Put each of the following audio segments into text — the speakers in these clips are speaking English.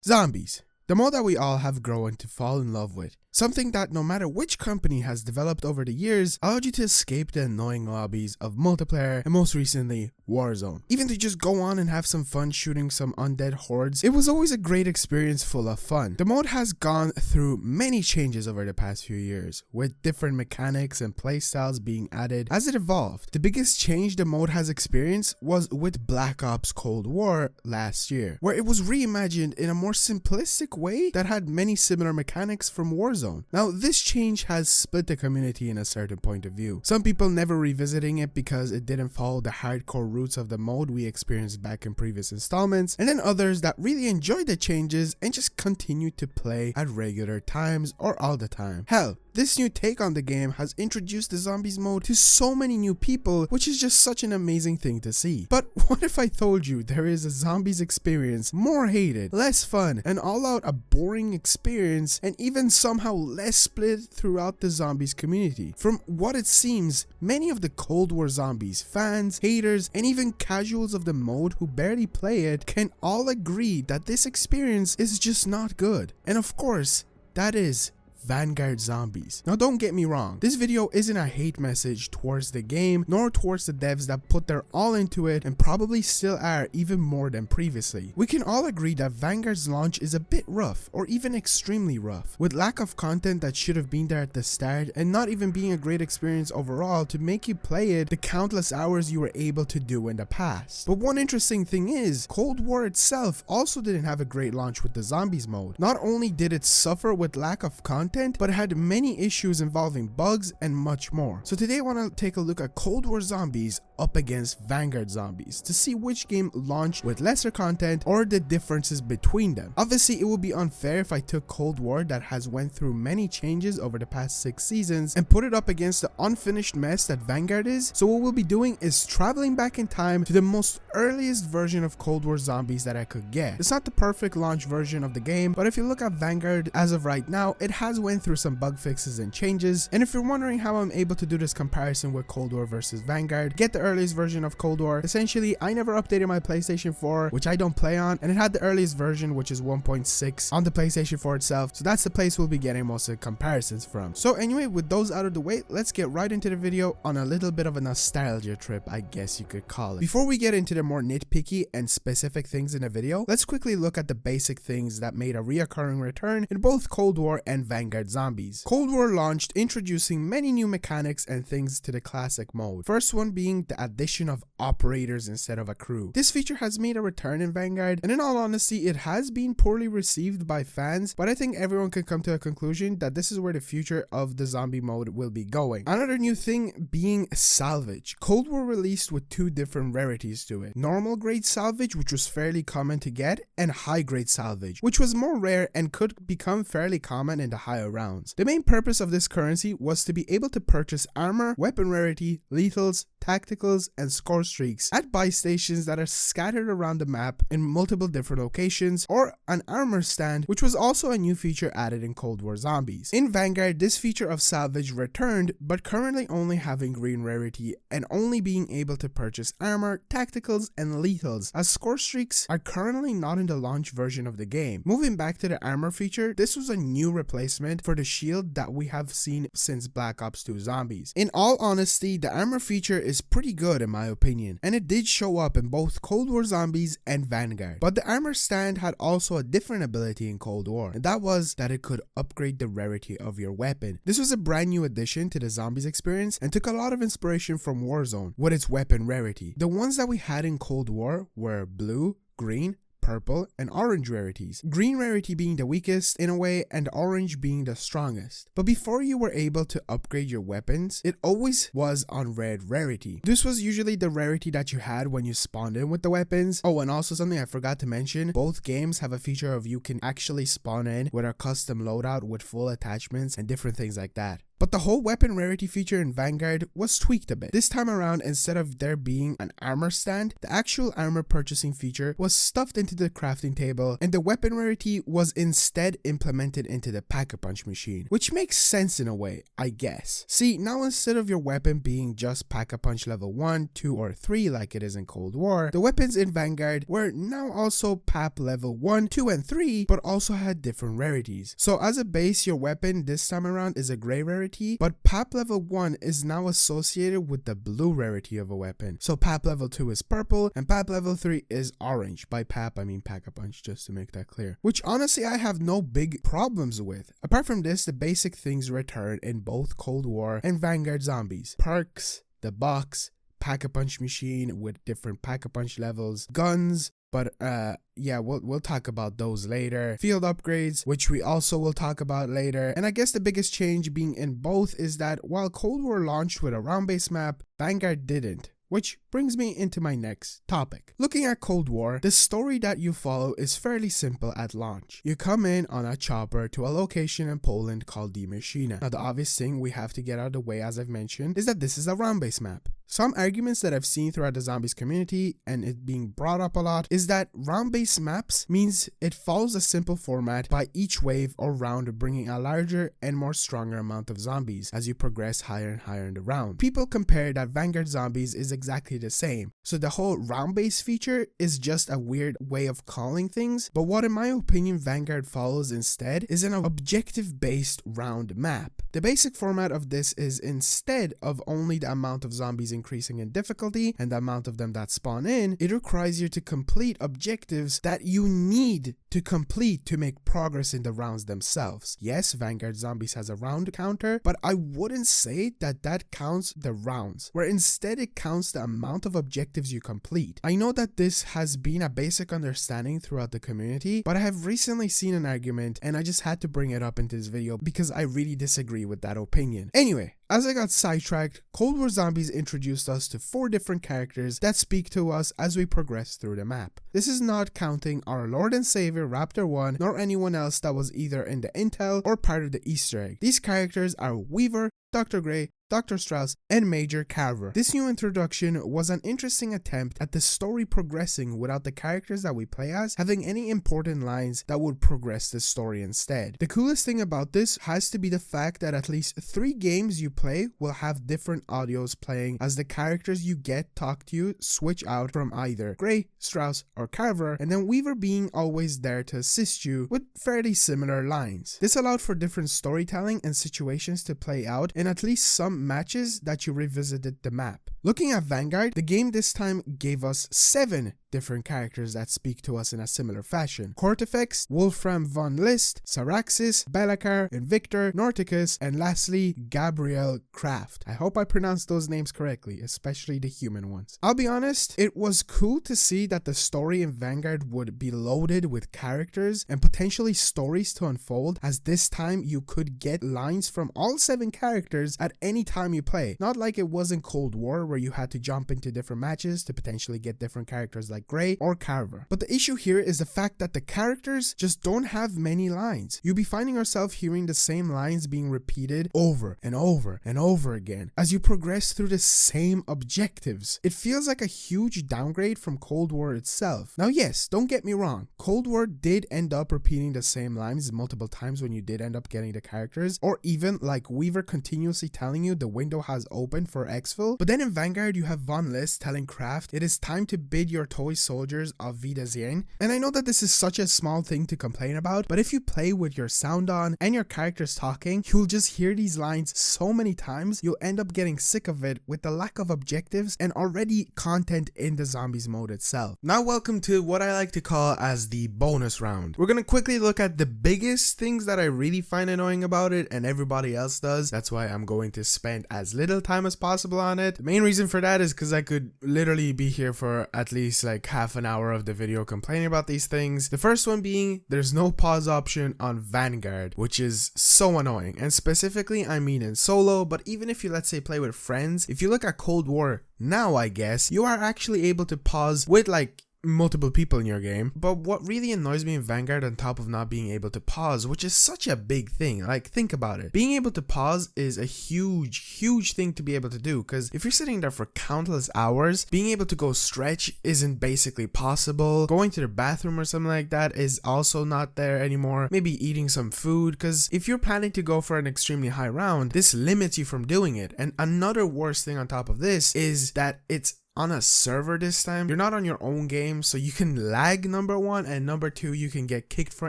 Zombies. The mode that we all have grown to fall in love with. Something that no matter which company has developed over the years allowed you to escape the annoying lobbies of multiplayer and most recently Warzone. Even to just go on and have some fun shooting some undead hordes, it was always a great experience full of fun. The mode has gone through many changes over the past few years, with different mechanics and playstyles being added as it evolved. The biggest change the mode has experienced was with Black Ops Cold War last year, where it was reimagined in a more simplistic way that had many similar mechanics from Warzone. Now, this change has split the community in a certain point of view. Some people never revisiting it because it didn't follow the hardcore roots of the mode we experienced back in previous installments, and then others that really enjoyed the changes and just continued to play at regular times or all the time. Hell, this new take on the game has introduced the zombies mode to so many new people, which is just such an amazing thing to see. But what if I told you there is a zombies experience more hated, less fun, and all out a boring experience, and even somehow less split throughout the zombies community? From what it seems, many of the Cold War zombies fans, haters, and even casuals of the mode who barely play it can all agree that this experience is just not good. And of course, that is Vanguard zombies. Now don't get me wrong, this video isn't a hate message towards the game nor towards the devs that put their all into it and probably still are even more than previously. We can all agree that Vanguard's launch is a bit rough or even extremely rough, with lack of content that should have been there at the start and not even being a great experience overall to make you play it the countless hours you were able to do in the past. But one interesting thing is, Cold War itself also didn't have a great launch with the zombies mode. Not only did it suffer with lack of content, but it had many issues involving bugs and much more. So today I want to take a look at Cold War zombies up against Vanguard zombies to see which game launched with lesser content or the differences between them. Obviously, it would be unfair if I took Cold War that has went through many changes over the past 6 seasons and put it up against the unfinished mess that Vanguard is. So what we'll be doing is traveling back in time to the most earliest version of Cold War zombies that I could get. It's not the perfect launch version of the game, but if you look at Vanguard as of right now, it has went through some bug fixes and changes. And if you're wondering how I'm able to do this comparison with Cold War versus Vanguard, get the earliest version of Cold War. Essentially, I never updated my PlayStation 4, which I don't play on, and it had the earliest version, which is 1.6 on the PlayStation 4 itself. So that's the place we'll be getting most of the comparisons from. So anyway, with those out of the way, let's get right into the video on a little bit of a nostalgia trip, I guess you could call it. Before we get into the more nitpicky and specific things in the video, let's quickly look at the basic things that made a reoccurring return in both Cold War and Vanguard zombies. Cold War launched introducing many new mechanics and things to the classic mode. First one being the addition of operators instead of a crew. This feature has made a return in Vanguard, and in all honesty, it has been poorly received by fans, but I think everyone can come to a conclusion that this is where the future of the zombie mode will be going. Another new thing being salvage. Cold War released with 2 different rarities to it. Normal grade salvage, which was fairly common to get, and high grade salvage, which was more rare and could become fairly common in the higher rounds. The main purpose of this currency was to be able to purchase armor, weapon rarity, lethals, tacticals, and score streaks at buy stations that are scattered around the map in multiple different locations, or an armor stand, which was also a new feature added in Cold War zombies. In Vanguard, this feature of salvage returned, but currently only having green rarity and only being able to purchase armor, tacticals, and lethals, as score streaks are currently not in the launch version of the game. Moving back to the armor feature, this was a new replacement for the shield that we have seen since Black Ops 2 zombies. In all honesty, the armor feature is pretty good in my opinion, and it did show up in both Cold War zombies and Vanguard. But the armor stand had also a different ability in Cold War, and that was that it could upgrade the rarity of your weapon. This was a brand new addition to the zombies experience and took a lot of inspiration from Warzone with its weapon rarity. The ones that we had in Cold War were blue, green, purple, and orange rarities. Green rarity being the weakest in a way and orange being the strongest. But before you were able to upgrade your weapons, it always was on red rarity. This was usually the rarity that you had when you spawned in with the weapons. Oh, and also something I forgot to mention, both games have a feature of you can actually spawn in with a custom loadout with full attachments and different things like that. But the whole weapon rarity feature in Vanguard was tweaked a bit. This time around, instead of there being an armor stand, the actual armor purchasing feature was stuffed into the crafting table, and the weapon rarity was instead implemented into the Pack-a-Punch machine, which makes sense in a way, I guess. See, now instead of your weapon being just Pack-a-Punch level 1, 2, or 3 like it is in Cold War, the weapons in Vanguard were now also PAP level 1, 2, and 3, but also had different rarities. So as a base, your weapon this time around is a gray rarity, but PAP level 1 is now associated with the blue rarity of a weapon. So PAP level 2 is purple, and PAP level 3 is orange. By PAP, I mean Pack-a-Punch, just to make that clear. Which honestly, I have no big problems with. Apart from this, the basic things return in both Cold War and Vanguard zombies. Perks, the box, Pack-a-Punch machine with different Pack-a-Punch levels, guns, but yeah, we'll talk about those later. Field upgrades, which we also will talk about later. And I guess the biggest change being in both is that while Cold War launched with a round-based map, Vanguard didn't. Which brings me into my next topic. Looking at Cold War, the story that you follow is fairly simple at launch. You come in on a chopper to a location in Poland called Die Machina. Now the obvious thing we have to get out of the way, as I've mentioned, is that this is a round-based map. Some arguments that I've seen throughout the zombies community, and it being brought up a lot, is that round-based maps means it follows a simple format by each wave or round bringing a larger and more stronger amount of zombies as you progress higher and higher in the round. People compare that Vanguard zombies is exactly the same, so the whole round-based feature is just a weird way of calling things, but what in my opinion Vanguard follows instead is an objective-based round map. The basic format of this is instead of only the amount of zombies increasing in difficulty and the amount of them that spawn in, it requires you to complete objectives that you need to complete to make progress in the rounds themselves. Yes, Vanguard Zombies has a round counter, but I wouldn't say that that counts the rounds, where instead it counts the amount of objectives you complete. I know that this has been a basic understanding throughout the community, but I have recently seen an argument and I just had to bring it up into this video because I really disagree with that opinion. Anyway, as I got sidetracked, Cold War Zombies introduced us to 4 different characters that speak to us as we progress through the map. This is not counting our Lord and Savior Raptor 1 nor anyone else that was either in the intel or part of the Easter egg. These characters are Weaver, Dr. Gray, Dr. Strauss, and Major Carver. This new introduction was an interesting attempt at the story progressing without the characters that we play as having any important lines that would progress the story instead. The coolest thing about this has to be the fact that at least 3 games you play will have different audios playing as the characters you get talk to you switch out from either Gray, Strauss, or Carver, and then Weaver being always there to assist you with fairly similar lines. This allowed for different storytelling and situations to play out in at least some matches that you revisited the map. Looking at Vanguard, the game this time gave us 7 different characters that speak to us in a similar fashion. Cortifex, Wolfram von List, Saraxis, Belakar, Invictor, Norticus, and lastly, Gabriel Kraft. I hope I pronounced those names correctly, especially the human ones. I'll be honest, it was cool to see that the story in Vanguard would be loaded with characters and potentially stories to unfold, as this time you could get lines from all 7 characters at any time you play. Not like it was in Cold War where you had to jump into different matches to potentially get different characters like Gray or Carver. But the issue here is the fact that the characters just don't have many lines. You'll be finding yourself hearing the same lines being repeated over and over and over again as you progress through the same objectives. It feels like a huge downgrade from Cold War itself. Now yes, don't get me wrong, Cold War did end up repeating the same lines multiple times when you did end up getting the characters, or even like Weaver continuously telling you the window has opened for exfil, but then in Vanguard you have Von List telling Kraft it is time to bid your toy soldiers auf Wiedersehen. And I know that this is such a small thing to complain about, but if you play with your sound on and your characters talking, you'll just hear these lines so many times you'll end up getting sick of it with the lack of objectives and already content in the zombies mode itself. Now welcome to what I like to call as the bonus round. We're gonna quickly look at the biggest things that I really find annoying about it and everybody else does. That's why I'm going to spend as little time as possible on it. The main reason for that is because I could literally be here for at least like half an hour of the video complaining about these things. The first one being there's no pause option on Vanguard, which is so annoying, and specifically I mean in solo, but even if you let's say play with friends, if you look at Cold War now, I guess you are actually able to pause with like multiple people in your game. But what really annoys me in Vanguard, on top of not being able to pause, which is such a big thing, like think about it, being able to pause is a huge thing to be able to do, because if you're sitting there for countless hours, being able to go stretch isn't basically possible. Going to the bathroom or something like that is also not there anymore. Maybe eating some food, because if you're planning to go for an extremely high round, this limits you from doing it. And another worst thing on top of this is that it's on a server this time. You're not on your own game, so you can lag, number one, and number two, you can get kicked for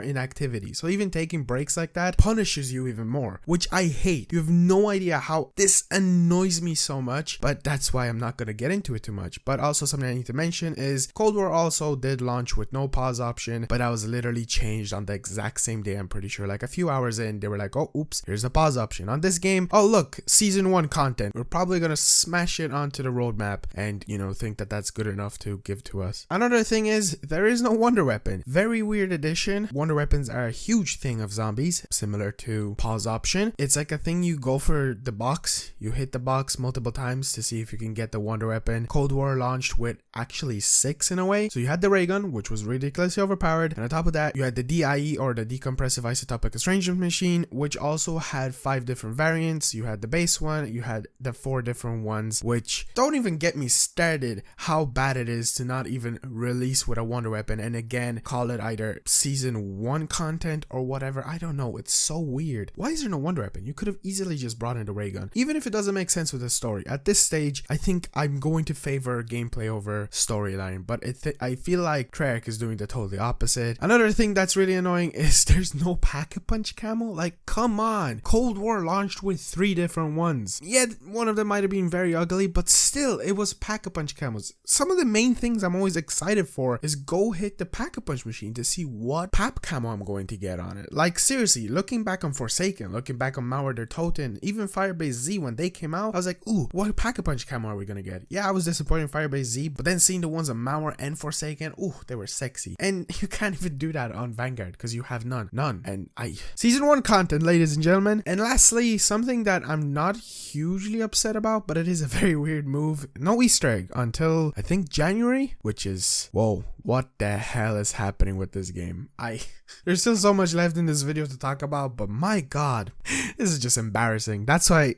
inactivity. So even taking breaks like that punishes you even more, which I hate. You have no idea how this annoys me so much, but that's why I'm not going to get into it too much. But also something I need to mention is Cold War also did launch with no pause option, but that was literally changed on the exact same day. I'm pretty sure like a few hours in, they were like, oh, oops, here's the pause option on this game. Oh, look, season 1 content. We're probably going to smash it onto the roadmap and, you know, think that that's good enough to give to us. Another thing is there is no wonder weapon. Very weird addition. Wonder weapons are a huge thing of zombies, similar to pause option. It's like a thing, you go for the box, you hit the box multiple times to see if you can get the wonder weapon. Cold War launched with actually 6 in a way. So you had the ray gun, which was ridiculously overpowered, and on top of that you had the DIE, or the decompressive isotopic estrangement machine, which also had 5 different variants. You had the base one, you had the 4 different ones, which don't even get me started how bad it is to not even release with a wonder weapon and again call it either season 1 content or whatever. I don't know, it's so weird. Why is there no wonder weapon? You could have easily just brought in the ray gun, even if it doesn't make sense with the story. At this stage, I think I'm going to favor gameplay over storyline, but I feel like Treyarch is doing the totally opposite. Another thing that's really annoying is there's no pack-a-punch camo. Like, come on, Cold War launched with 3 different ones. Yeah, one of them might have been very ugly, but still, it was pack-a-punch camos. Some of the main things I'm always excited for is go hit the pack-a-punch machine to see what pap camo I'm going to get on it. Like, seriously, looking back on Forsaken, looking back on Malware der Toten, even Firebase Z when they came out, I was like, ooh, what pack-a-punch camo are we gonna get? Yeah, I was disappointed in Firebase Z, but then seeing the ones on Malware and Forsaken, ooh, they were sexy. And you can't even do that on Vanguard because you have none. And season 1 content, ladies and gentlemen. And lastly, something that I'm not hugely upset about, but it is a very weird move. No Easter egg until I think January, which is, whoa, what the hell is happening with this game? There's still so much left in this video to talk about, but my god, this is just embarrassing. That's why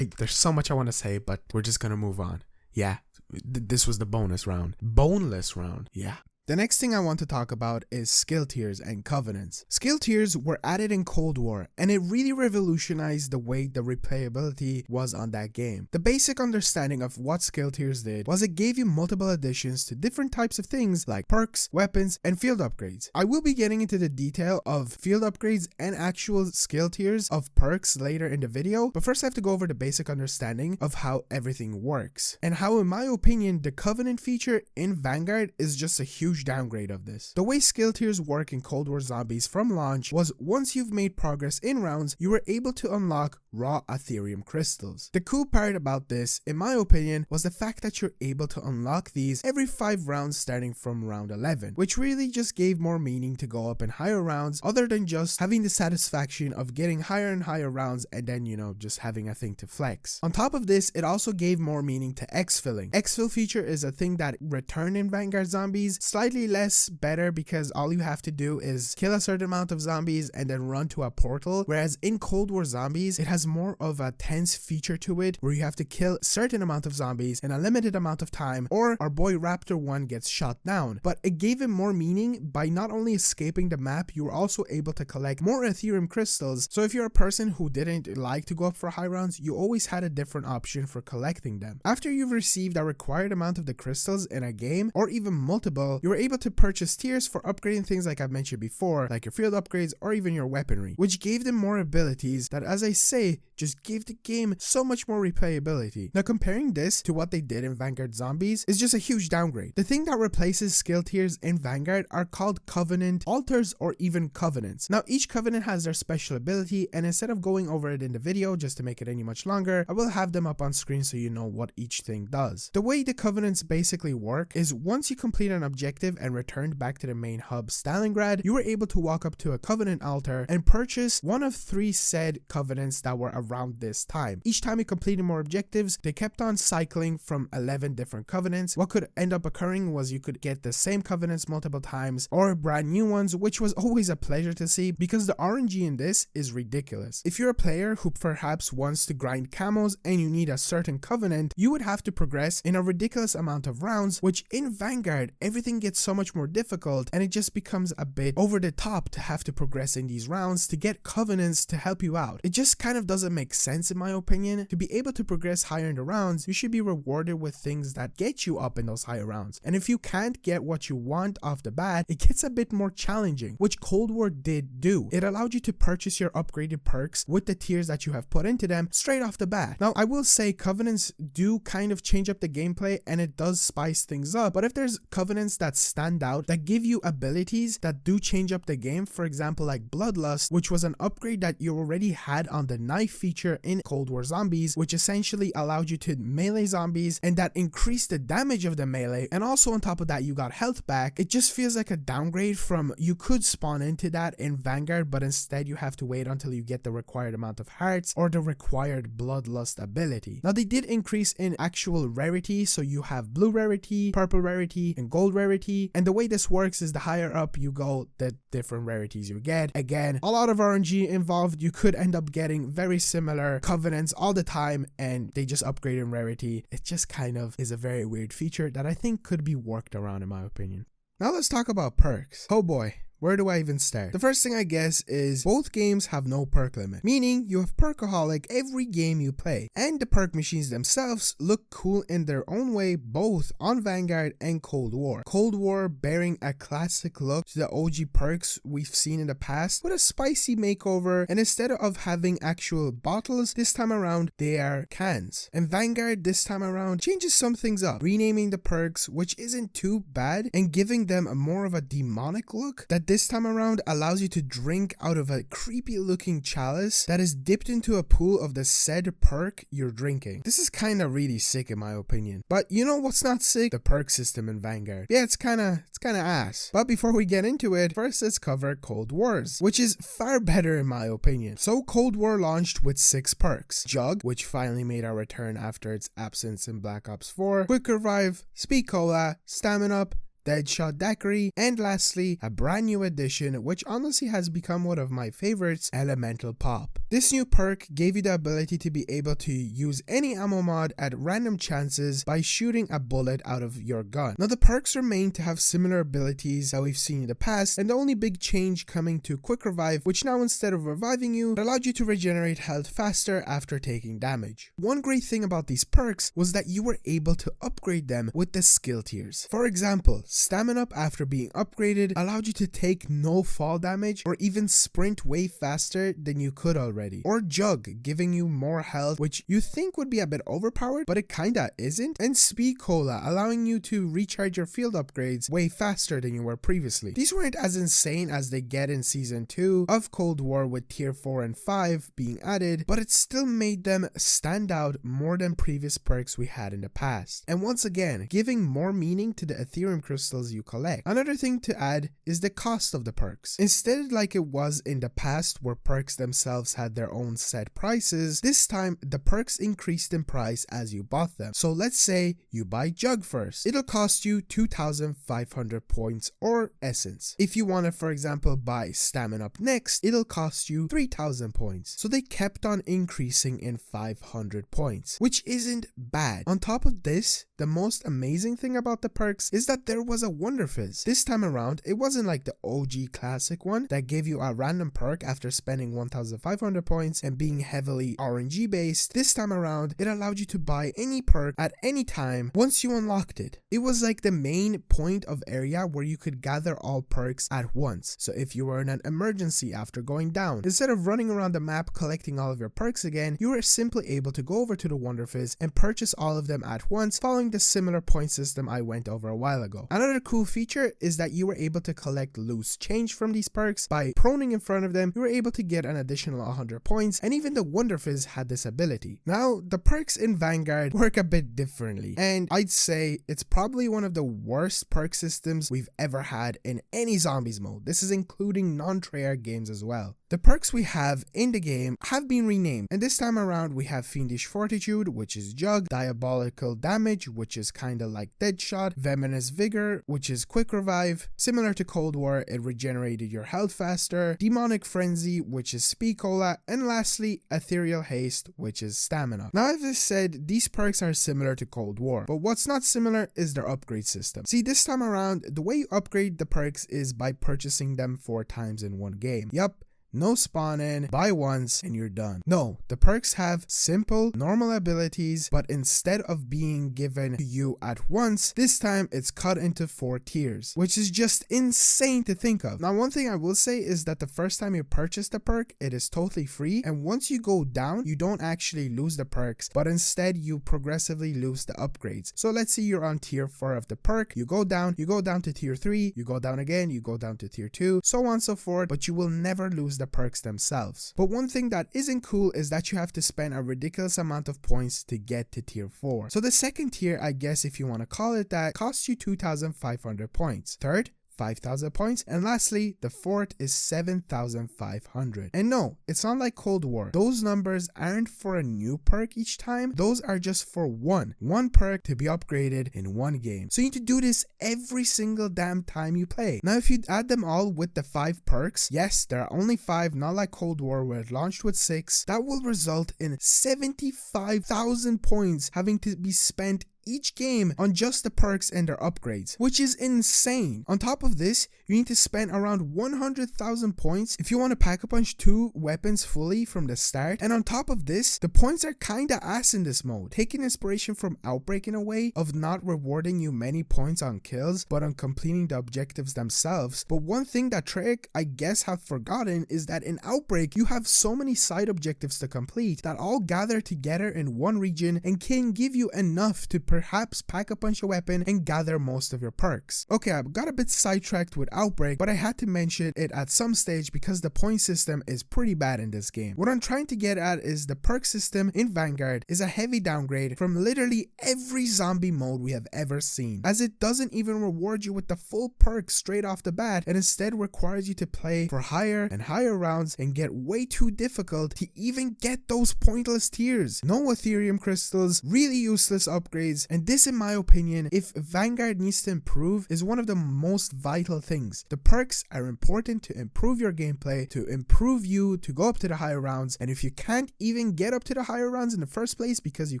there's so much I want to say, but we're just gonna move on. Yeah, this was the bonus round. Boneless round, yeah. The next thing I want to talk about is skill tiers and covenants. Skill tiers were added in Cold War, and it really revolutionized the way the replayability was on that game. The basic understanding of what skill tiers did was it gave you multiple additions to different types of things like perks, weapons, and field upgrades. I will be getting into the detail of field upgrades and actual skill tiers of perks later in the video, but first I have to go over the basic understanding of how everything works, and how, in my opinion, the covenant feature in Vanguard is just a huge downgrade of this. The way skill tiers work in Cold War Zombies from launch was once you've made progress in rounds, you were able to unlock raw Ethereum crystals. The cool part about this, in my opinion, was the fact that you're able to unlock these every 5 rounds starting from round 11, which really just gave more meaning to go up in higher rounds other than just having the satisfaction of getting higher and higher rounds and then, you know, just having a thing to flex. On top of this, it also gave more meaning to exfilling. Exfil feature is a thing that returned in Vanguard Zombies, slightly less better because all you have to do is kill a certain amount of zombies and then run to a portal, whereas in Cold War Zombies it has more of a tense feature to it where you have to kill a certain amount of zombies in a limited amount of time or our boy Raptor 1 gets shot down. But it gave him more meaning by not only escaping the map, you were also able to collect more Ethereum crystals, so if you're a person who didn't like to go up for high rounds, you always had a different option for collecting them. After you've received a required amount of the crystals in a game or even multiple, you were able to purchase tiers for upgrading things like I've mentioned before, like your field upgrades or even your weaponry, which gave them more abilities that, as I say, just gave the game so much more replayability. Now comparing this to what they did in Vanguard Zombies is just a huge downgrade. The thing that replaces skill tiers in Vanguard are called covenant, altars, or even covenants. Now each covenant has their special ability, and instead of going over it in the video just to make it any much longer, I will have them up on screen so you know what each thing does. The way the covenants basically work is once you complete an objective objective and returned back to the main hub Stalingrad, you were able to walk up to a Covenant altar and purchase one of 3 said Covenants that were around this time. Each time you completed more objectives, they kept on cycling from 11 different Covenants. What could end up occurring was you could get the same Covenants multiple times or brand new ones, which was always a pleasure to see because the RNG in this is ridiculous. If you're a player who perhaps wants to grind camos and you need a certain Covenant, you would have to progress in a ridiculous amount of rounds, which in Vanguard, everything gets so much more difficult and it just becomes a bit over the top to have to progress in these rounds to get Covenants to help you out. It just kind of doesn't make sense in my opinion. To be able to progress higher in the rounds, you should be rewarded with things that get you up in those higher rounds. And if you can't get what you want off the bat, it gets a bit more challenging, which Cold War did do. It allowed you to purchase your upgraded perks with the tiers that you have put into them straight off the bat. Now, I will say Covenants do kind of change up the gameplay and it does spice things up, but if there's Covenants that stand out, that give you abilities that do change up the game, for example like Bloodlust, which was an upgrade that you already had on the knife feature in Cold War Zombies, which essentially allowed you to melee zombies and that increased the damage of the melee, and also on top of that you got health back. It just feels like a downgrade from you could spawn into that in Vanguard, but instead you have to wait until you get the required amount of hearts or the required Bloodlust ability. Now they did increase in actual rarity, so you have blue rarity, purple rarity, and gold rarity, and the way this works is the higher up you go, the different rarities you get. Again, a lot of RNG involved. You could end up getting very similar Covenants all the time and they just upgrade in rarity. It just kind of is a very weird feature that I think could be worked around in my opinion. Now let's talk about perks. Oh boy. Where do I even start? The first thing I guess is both games have no perk limit, meaning you have Perkaholic every game you play, and the perk machines themselves look cool in their own way both on Vanguard and Cold War. Cold War bearing a classic look to the OG perks we've seen in the past with a spicy makeover, and instead of having actual bottles this time around they are cans. And Vanguard this time around changes some things up, renaming the perks, which isn't too bad, and giving them a more of a demonic look that this time around allows you to drink out of a creepy looking chalice that is dipped into a pool of the said perk you're drinking. This is kinda really sick in my opinion. But you know what's not sick? The perk system in Vanguard. Yeah, it's kinda ass. But before we get into it, first let's cover Cold Wars, which is far better in my opinion. So Cold War launched with 6 perks. Jug, which finally made a return after its absence in Black Ops 4, Quick Revive, Speed Cola, Stamina Up, Deadshot Daiquiri, and lastly, a brand new addition which honestly has become one of my favorites, Elemental Pop. This new perk gave you the ability to be able to use any ammo mod at random chances by shooting a bullet out of your gun. Now the perks remain to have similar abilities that we've seen in the past, and the only big change coming to Quick Revive, which now instead of reviving you, it allowed you to regenerate health faster after taking damage. One great thing about these perks was that you were able to upgrade them with the skill tiers. For example, Stamina Up after being upgraded allowed you to take no fall damage or even sprint way faster than you could already. Or Jug, giving you more health, which you think would be a bit overpowered, but it kinda isn't. And Speed Cola, allowing you to recharge your field upgrades way faster than you were previously. These weren't as insane as they get in Season 2 of Cold War with Tier 4 and 5 being added, but it still made them stand out more than previous perks we had in the past. And once again, giving more meaning to the Ethereum crystals you collect. Another thing to add is the cost of the perks. Instead, like it was in the past where perks themselves had their own set prices, this time the perks increased in price as you bought them. So let's say you buy Jug first. It'll cost you 2,500 points or essence. If you want to, for example, buy Stamina Up next, it'll cost you 3,000 points. So they kept on increasing in 500 points, which isn't bad. On top of this, the most amazing thing about the perks is that there was a Wonder Fizz. This time around, it wasn't like the OG classic one that gave you a random perk after spending 1,500 points and being heavily RNG based. This time around, it allowed you to buy any perk at any time once you unlocked it. It was like the main point of area where you could gather all perks at once. So if you were in an emergency after going down, instead of running around the map collecting all of your perks again, you were simply able to go over to the Wonder Fizz and purchase all of them at once, following the similar point system I went over a while ago. Another cool feature is that you were able to collect loose change from these perks. By proning in front of them, you were able to get an additional 100 points, and even the Wonder Fizz had this ability. Now, the perks in Vanguard work a bit differently, and I'd say it's probably one of the worst perk systems we've ever had in any zombies mode. This is including non-Treyarch games as well. The perks we have in the game have been renamed, and this time around we have Fiendish Fortitude, which is Jug, Diabolical Damage, which is kinda like Deadshot, Venomous Vigor, which is Quick Revive. Similar to Cold War, it regenerated your health faster, Demonic Frenzy, which is Speed Cola, and lastly, Ethereal Haste, which is Stamina. Now, as I said, these perks are similar to Cold War, but what's not similar is their upgrade system. See, this time around, the way you upgrade the perks is by purchasing them 4 times in one game. Yup. No spawn in, buy once, and you're done. No, the perks have simple, normal abilities, but instead of being given to you at once, this time it's cut into 4 tiers, which is just insane to think of. Now, one thing I will say is that the first time you purchase the perk, it is totally free, and once you go down, you don't actually lose the perks, but instead you progressively lose the upgrades. So let's say you're on tier 4 of the perk, you go down to tier 3, you go down again, you go down to tier 2, so on and so forth, but you will never lose the perks themselves. But one thing that isn't cool is that you have to spend a ridiculous amount of points to get to tier 4. So the second tier, I guess if you want to call it that, costs you 2,500 points. Third, 5,000 points, and lastly, the fourth is 7,500. And no, it's not like Cold War. Those numbers aren't for a new perk each time. Those are just for one perk to be upgraded in one game. So you need to do this every single damn time you play. Now, if you add them all with the 5 perks, yes, there are only 5, not like Cold War where it launched with 6, that will result in 75,000 points having to be spent each game on just the perks and their upgrades, which is insane. On top of this, you need to spend around 100,000 points if you want to pack a punch 2 weapons fully from the start. And on top of this, the points are kinda ass in this mode, taking inspiration from Outbreak in a way of not rewarding you many points on kills, but on completing the objectives themselves. But one thing that Treyarch, I guess, have forgotten is that in Outbreak, you have so many side objectives to complete that all gather together in one region and can give you enough to perhaps pack a punch a weapon and gather most of your perks. Okay, I got a bit sidetracked with Outbreak, but I had to mention it at some stage because the point system is pretty bad in this game. What I'm trying to get at is the perk system in Vanguard is a heavy downgrade from literally every zombie mode we have ever seen, as it doesn't even reward you with the full perks straight off the bat, and instead requires you to play for higher and higher rounds and get way too difficult to even get those pointless tiers. No Ethereum crystals, really useless upgrades, and this, in my opinion, if Vanguard needs to improve, is one of the most vital things. The perks are important to improve your gameplay, to improve you to go up to the higher rounds, and if you can't even get up to the higher rounds in the first place because you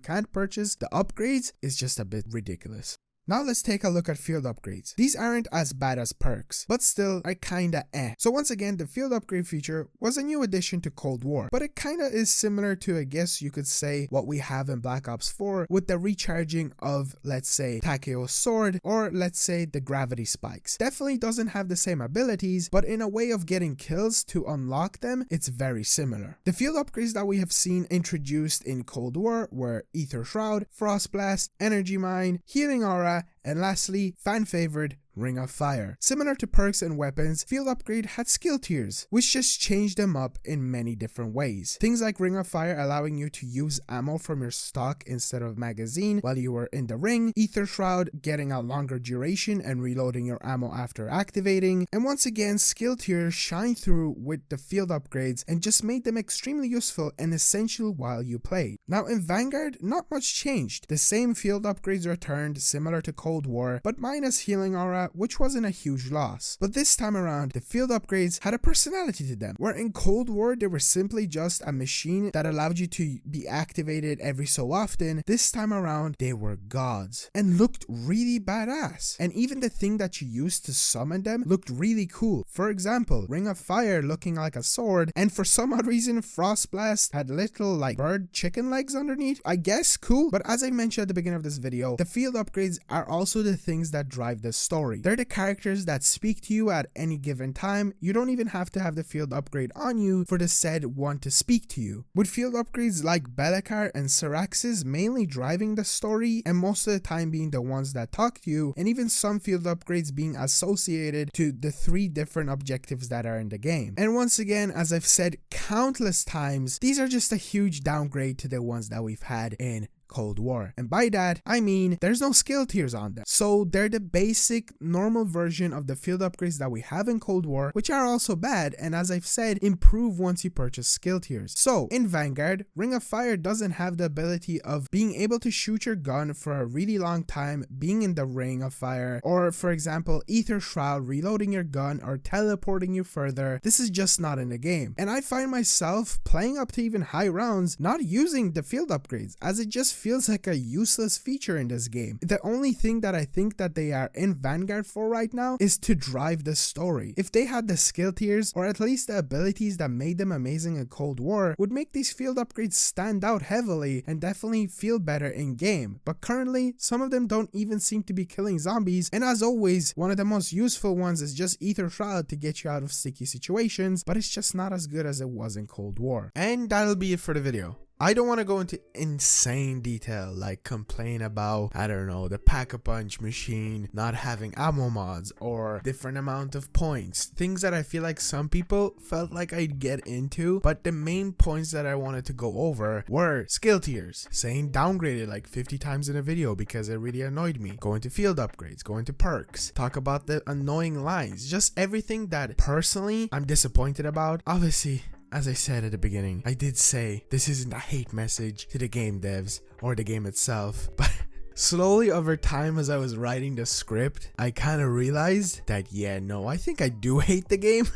can't purchase the upgrades, it's just a bit ridiculous. Now let's take a look at field upgrades. These aren't as bad as perks, but still are kinda eh. So once again, the field upgrade feature was a new addition to Cold War, but it kinda is similar to, I guess you could say, what we have in Black Ops 4 with the recharging of, let's say, Takeo's sword, or let's say the gravity spikes. Definitely doesn't have the same abilities, but in a way of getting kills to unlock them, it's very similar. The field upgrades that we have seen introduced in Cold War were Ether Shroud, Frost Blast, Energy Mine, Healing Aura, and lastly, fan favored, Ring of Fire. Similar to perks and weapons, field upgrade had skill tiers, which just changed them up in many different ways. Things like Ring of Fire allowing you to use ammo from your stock instead of magazine while you were in the ring, Ether Shroud getting a longer duration and reloading your ammo after activating, and once again, skill tiers shine through with the field upgrades and just made them extremely useful and essential while you played. Now in Vanguard, not much changed. The same field upgrades returned, similar to Cold War, but minus Healing Aura, which wasn't a huge loss. But this time around, the field upgrades had a personality to them, where in Cold War they were simply just a machine that allowed you to be activated every so often. This time around, they were gods and looked really badass. And even the thing that you used to summon them looked really cool. For example, Ring of Fire looking like a sword, and for some odd reason, Frost Blast had little like bird chicken legs underneath. I guess cool, but as I mentioned at the beginning of this video, the field upgrades are also the things that drive the story. story. They're the characters that speak to you at any given time. You don't even have to have the field upgrade on you for the said one to speak to you. With field upgrades like Belikar and Syraxis mainly driving the story and most of the time being the ones that talk to you, and even some field upgrades being associated to the 3 different objectives that are in the game. And once again, as I've said countless times, these are just a huge downgrade to the ones that we've had in Cold War, and by that I mean there's no skill tiers on them, so they're the basic normal version of the field upgrades that we have in Cold War, which are also bad, and as I've said, improve once you purchase skill tiers. So in Vanguard, Ring of Fire doesn't have the ability of being able to shoot your gun for a really long time, being in the Ring of Fire, or for example Ether Shroud reloading your gun or teleporting you further. This is just not in the game, and I find myself playing up to even high rounds not using the field upgrades, as it just feels like a useless feature in this game. The only thing that I think that they are in Vanguard for right now is to drive the story. If they had the skill tiers, or at least the abilities that made them amazing in Cold War, would make these field upgrades stand out heavily and definitely feel better in game. But currently, some of them don't even seem to be killing zombies, and as always, one of the most useful ones is just Ether Shroud to get you out of sticky situations, but it's just not as good as it was in Cold War. And that'll be it for the video. I don't want to go into insane detail like complain about, I don't know, the Pack-a-Punch machine not having ammo mods or different amount of points. Things that I feel like some people felt like I'd get into, but the main points that I wanted to go over were skill tiers, saying downgraded like 50 times in a video because it really annoyed me, going to field upgrades, going to perks, talk about the annoying lines, just everything that personally I'm disappointed about. Obviously, as I said at the beginning, I did say this isn't a hate message to the game devs or the game itself, but slowly over time as I was writing the script, I kind of realized that yeah, no, I think I do hate the game.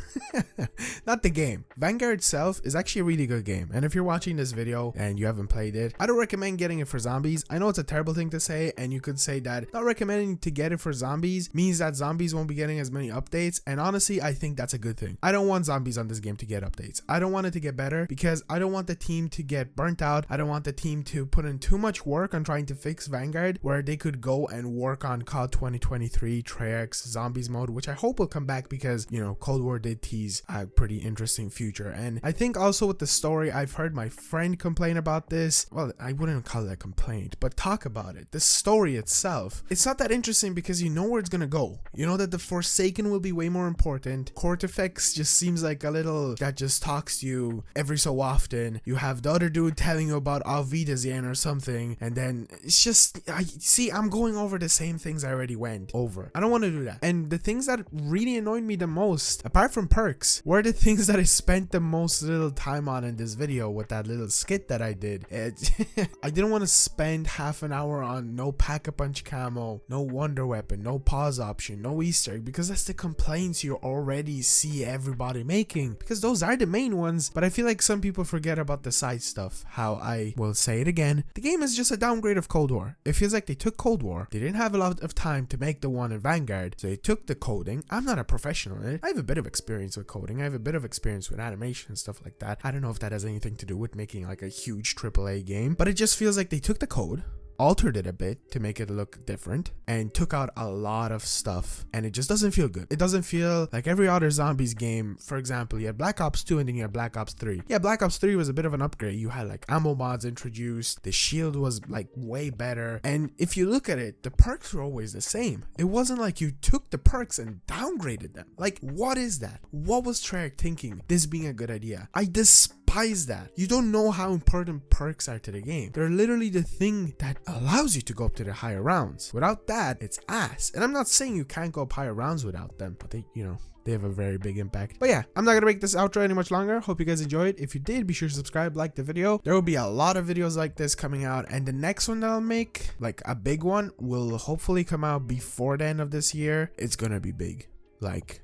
Not the game. Vanguard itself is actually a really good game, and if you're watching this video and you haven't played it, I don't recommend getting it for zombies. I know it's a terrible thing to say, and you could say that not recommending to get it for zombies means that zombies won't be getting as many updates, and honestly I think that's a good thing. I don't want zombies on this game to get updates. I don't want it to get better because I don't want the team to get burnt out. I don't want the team to put in too much work on trying to fix Vanguard, where they could go and work on COD 2023 Treyarch's Zombies mode, which I hope will come back because, you know, Cold War did tease a pretty interesting future. And I think also with the story, I've heard my friend complain about this. Well, I wouldn't call it a complaint, but talk about it. The story itself, it's not that interesting because you know where it's gonna go. You know that the Forsaken will be way more important. Cortifex just seems like a little that just talks to you every so often. You have the other dude telling you about Alvidazian or something, and then it's just, I'm going over the same things I already went over. I don't want to do that. And the things that really annoyed me the most, apart from perks, were the things that I spent the most little time on in this video with that little skit that I did. I didn't want to spend half an hour on no Pack-a-Punch camo, no wonder weapon, no pause option, no Easter egg, because that's the complaints you already see everybody making, because those are the main ones. But I feel like some people forget about the side stuff. How I will say it again, the game is just a downgrade of Cold War. It feels like they took Cold War, they didn't have a lot of time to make the one in Vanguard, so they took the coding. I'm not a professional in it. I have a bit of experience with coding, I have a bit of experience with animation and stuff like that. I don't know if that has anything to do with making like a huge AAA game, but it just feels like they took the code, altered it a bit to make it look different, and took out a lot of stuff, and it just doesn't feel good. It doesn't feel like every other zombies game. For example, you had Black Ops 2 and then you had Black Ops 3. Yeah, Black Ops 3 was a bit of an upgrade. You had like ammo mods introduced, the shield was like way better, and if you look at it, the perks were always the same. It wasn't like you took the perks and downgraded them. Like, what is that? What was Treyarch thinking, this being a good idea? I despise that. You don't know how important perks are to the game. They're literally the thing that allows you to go up to the higher rounds. Without that, it's ass. And I'm not saying you can't go up higher rounds without them, but they, you know, they have a very big impact. But yeah, I'm not gonna make this outro any much longer. Hope you guys enjoyed. If you did, be sure to subscribe, like the video. There will be a lot of videos like this coming out, and the next one that I'll make, like a big one, will hopefully come out before the end of this year. It's gonna be big. Like,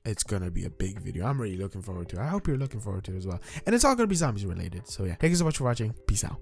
it's gonna be a big video. I'm really looking forward to it. I hope you're looking forward to it as well. And it's all gonna be zombies related. So yeah, thank you so much for watching. Peace out.